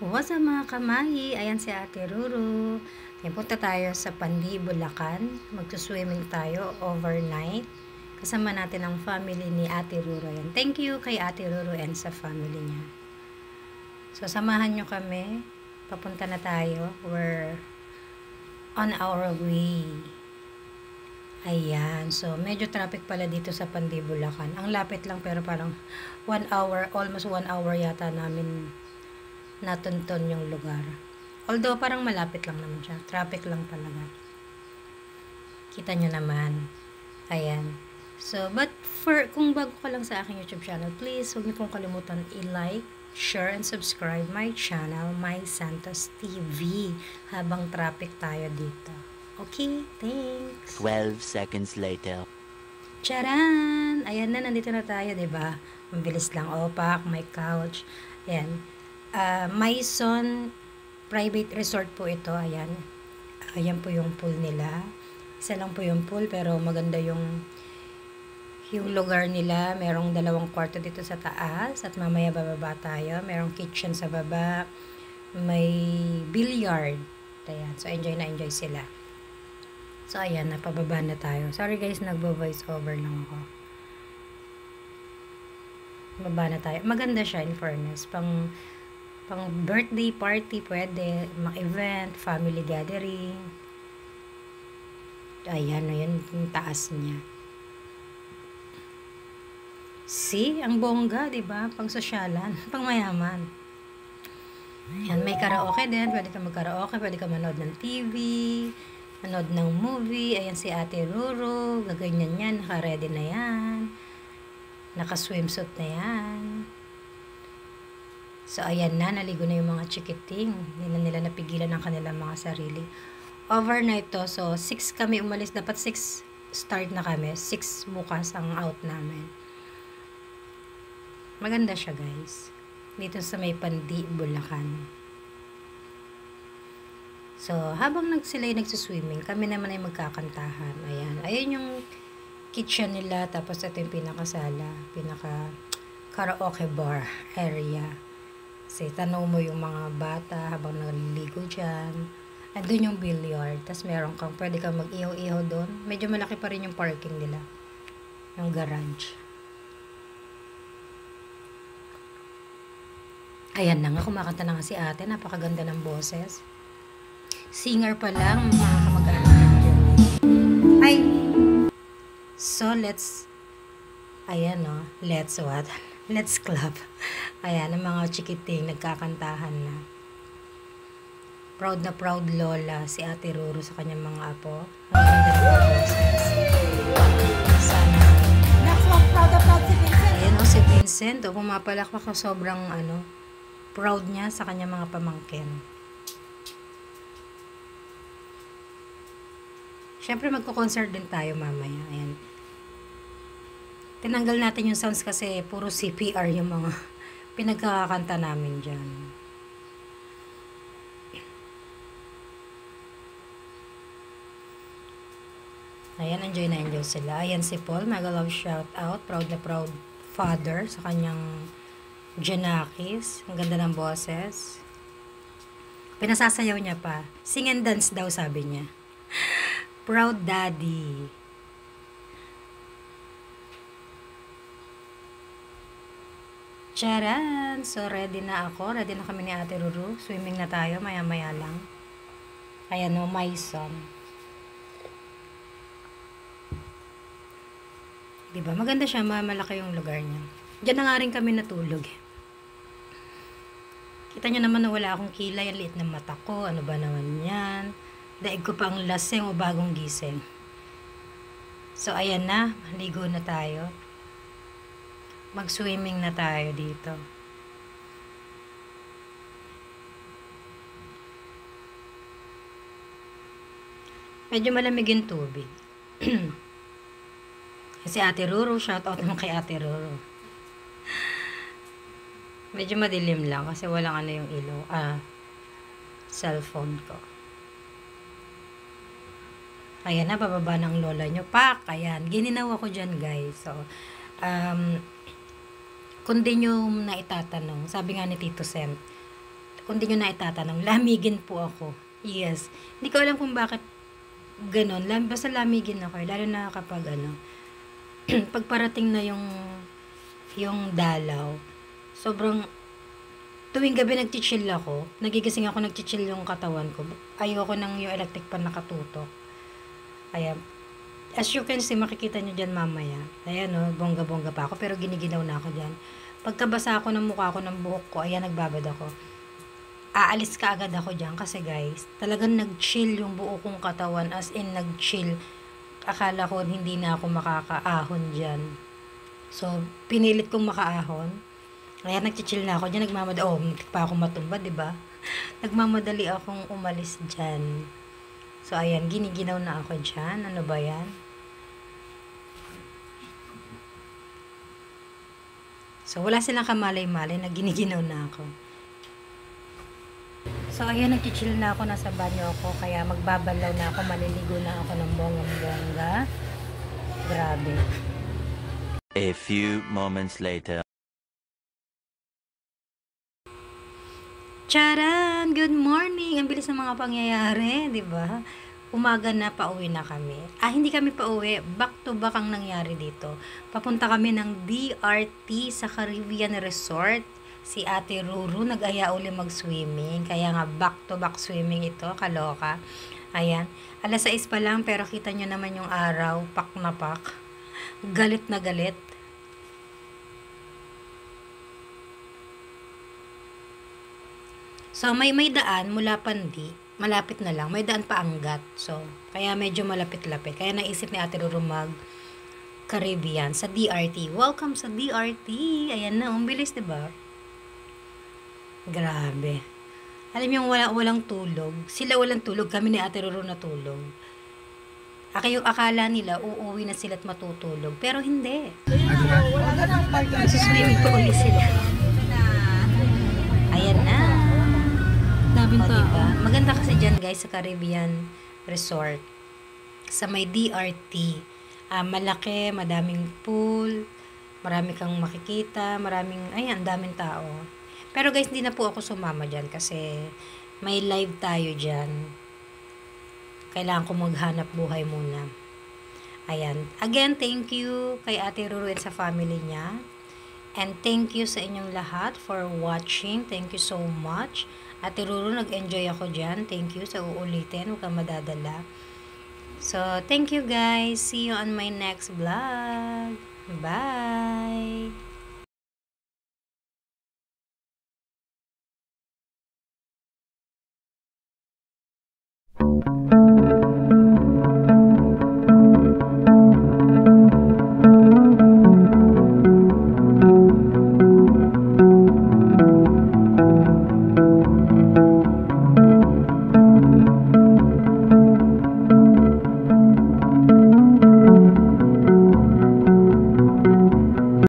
What's up mga kamahi? Ayan si Ate Ruru. Ayan, punta tayo sa Pandi, Bulacan. Magsuswimming tayo overnight. Kasama natin ang family ni Ate Ruru. Ayan. Thank you kay Ate Ruru and sa family niya. So, samahan nyo kami. Papunta na tayo. We're on our way. Ayan. So, medyo traffic pala dito sa Pandi, Bulacan. Ang lapit lang pero parang 1 hour, almost 1 hour yata namin natunton yung lugar. Although parang malapit lang naman siya. Traffic lang talaga. Kita nyo naman. Ayan. So, but kung bago ka lang sa aking YouTube channel, please huwag niyo pong kalimutan i-like, share, and subscribe my channel, My Santos TV, habang traffic tayo dito. Okay? Thanks! 12 seconds later. Charan! Ayan na, nandito na tayo, diba? Mabilis lang. Opak, may couch. Ayan. Maison Private Resort po ito. Ayan. Ayan po yung pool nila. Isa lang po yung pool pero maganda yung lugar nila. Merong 2 kwarto dito sa taas at mamaya bababa tayo. Merong kitchen sa baba. May billiard. Ayan. So enjoy na enjoy sila. So ayan, napababa na tayo. Sorry guys, nagbo-voice over lang ako. Baba na tayo. Maganda siya in fairness. Pang birthday party pwede, mga event, family gathering. Ayan, ayan yung taas niya. See, ang bongga, 'di ba? Pang sosyalan, pang mayaman. Ayan, may karaoke din, pwede ka mag-karaoke, pwede ka manood ng TV, manood ng movie. Ayan si Ate Ruru, gaganyan yan, naka-ready na yan. Naka-swimsuit na yan. So, ayan na, naligo na yung mga chikiting. Hindi na nila napigilan ang kanilang mga sarili. Overnight to, so 6 kami umalis. Dapat 6 start na kami. 6 bukas ang out namin. Maganda siya, guys. Dito sa may Pandi, Bulacan. So, habang sila yung nagsuswimming, kami naman ay magkakantahan. Ayan. Ayan yung kitchen nila. Tapos ito yung pinakasala. Pinaka-karaoke bar area. Kasi tanong mo yung mga bata habang naliligo dyan. Andun yung billiard. Tapos meron kang, pwede kang mag-ihaw-ihaw doon. Medyo malaki pa rin yung parking nila. Yung garage. Ayan na nga, kumakanta na nga si ate. Napakaganda ng boses. Singer pa lang, mga kamag-anak. Ay! So, ayan o, let's what? Let's clap. Ayan, ang mga chikiting nagkakantahan na. Proud na proud lola si Ate Ruru sa kanyang mga apo. Ang ganda ng boses. Sana. Next one, proud na proud si Vincent. Ayan o, si Vincent. O, pumapalakpak na sobrang proud niya sa kanyang mga pamangkin. Siyempre, magko-concert din tayo mamaya. Ayan. Tinanggal natin yung sounds kasi puro CPR yung mga pinagkakanta namin dyan. Ayan, enjoy na enjoy sila. Ayan si Paul, mega love shout out. Proud na proud father sa kanyang Janakis. Ang ganda ng boses. Pinasasayaw niya pa. Sing and dance daw sabi niya. Proud daddy. Charan! So, ready na ako. Ready na kami ni Ate Ruru. Swimming na tayo. Maya-maya lang. Ayan o, Maison. Diba? Maganda siya. Malaki yung lugar niya. Diyan na nga rin kami natulog. Kita niyo naman na wala akong kilay. Ang liit ng mata ko. Ano ba naman yan? Daig ko pa ang lasing o bagong gising. So, ayan na. Ligo na tayo. Mag-swimming na tayo dito. Medyo malamig yung tubig. Kasi Ate Ruru, shout out mo kay Ate Ruru. Medyo madilim lang kasi walang yung ilaw. Cellphone ko. Ayan na, bababa ng lola nyo. Pak! Ayan, gininaw ako dyan guys. So, kung di nyo na itatanong, sabi nga ni Tito Sen, kung di nyo na itatanong, lamigin po ako. Yes. Hindi ko alam kung bakit ganon. Basta lamigin ako. Lalo na kapag pagparating na yung dalaw. Sobrang, tuwing gabi nagchichill ako. Nagigising ako, nagchichill yung katawan ko. Ayoko nang yung electric pan nakatutok. Ayan. As you can see, makikita nyo dyan mamaya. Ayan o, bongga-bongga pa ako. Pero giniginaw na ako dyan. Pagkabasa ako ng mukha ko, ng buhok ko, ayan, nagbabad ako. Aalis ka agad ako dyan kasi guys, talagang nag-chill yung buo kong katawan, as in nag-chill. Akala ko hindi na ako makakaahon dyan. So, pinilit kong makaahon. Kaya nag-chill na ako dyan, hindi pa ako matumba, diba? Nagmamadali akong umalis dyan. So, ayan, giniginaw na ako dyan. Ano ba yan? So, wala silang kamalay-malay na giniginaw na ako. So, ayan, nag-chill na ako, nasa banyo ako, kaya magbabalaw na ako, maliligo na ako ng bonggang-bongga. Grabe. A few moments later. Charan! Good morning! Ang bilis ng mga pangyayari, di ba? Umaga na, pauwi na kami. Hindi kami pauwi. Back to back ang nangyari dito. Papunta kami ng DRT sa Caribbean Resort. Si Ate Ruru nag-aya uli mag-swimming. Kaya nga back to back swimming ito. Kaloka. Ayan. 6:00 pa lang pero kita nyo naman yung araw. Pak na pak. Galit na galit. So may daan mula Pandi. Malapit na lang. May daan pa Angat. So kaya medyo malapit-lapit. Kaya naisip ni Ate Ruru Caribbean sa DRT. Welcome sa DRT. Ayan na. Ang bilis, diba? Grabe. Alam niyo, walang tulog. Sila walang tulog, kami ni Ate Ruru natulog. Akala nila, uuwi na sila at matutulog. Pero hindi. Suswimming pa uli sila. Ayan na. Diba? Maganda kasi dyan guys sa Caribbean Resort. Sa may DRT. Malaki, madaming pool. Marami kang makikita. Daming tao. Pero guys, hindi na po ako sumama dyan kasi may live tayo dyan. Kailangan ko maghanap buhay muna. Ayan. Again, thank you kay Ate Ruru at sa family niya. And thank you sa inyong lahat for watching. Thank you so much. Ate Ruru, nag-enjoy ako dyan. Thank you sa uulitin. Huwag kang madadala. So, thank you guys. See you on my next vlog. Bye!